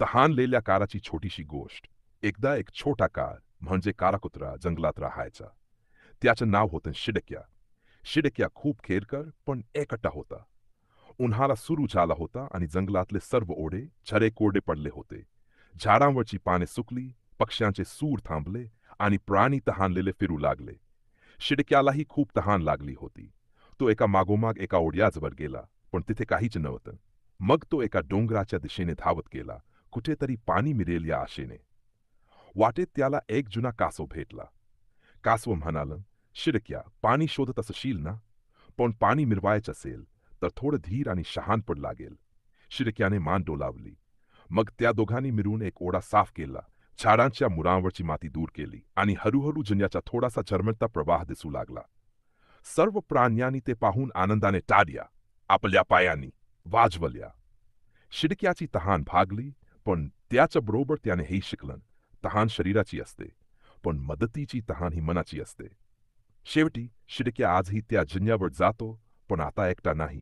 तहानलेल्या काराची छोटीशी गोष्ट. एकदा एक छोटा कार म्हणजे काराकुत्रा जंगलात राहायचा. त्याचं नाव होतं शिडक्या. शिडक्या खूप खेळकर पण एकटा होता. उन्हाळा सुरू झाला होता आणि जंगलातले सर्व ओढे झरे कोरडे पडले होते. झाडांवरची पाने सुकली, पक्ष्यांचे सूर थांबले आणि प्राणी तहानलेले फिरू लागले. शिडक्यालाही खूप तहान लागली होती. तो एका मागोमाग एका ओढ्याजवळ गेला, पण तिथे काहीच नव्हतं. मग तो एका डोंगराच्या दिशेने धावत गेला, कुठेतरी पाणी मिळेल या आशेने. वाटेत त्याला एक जुना कासव भेटला. कासव म्हणालं, शिडक्या, पाणी शोधत असशील ना? पण पाणी मिळवायचं असेल तर थोडं धीर आणि शहाणपण लागेल. शिडक्याने मान डोलावली. मग त्या दोघांनी मिळून एक ओढा साफ केला, झाडांच्या मुळांवरची माती दूर केली आणि हळूहळू जुन्याचा थोडासा झरमळता प्रवाह दिसू लागला. सर्व प्राण्यांनी ते पाहून आनंदाने टाळ्या आपल्या पायांनी वाजवल्या. शिडक्याची तहान भागली, पण त्याच्याबरोबर त्याने हे शिकलं, तहान शरीराची असते, पण मदतीची तहान ही मनाची असते. शेवटी शिडक्या आजही त्या जिन्यावर जातो, पण आता एकटा नाही.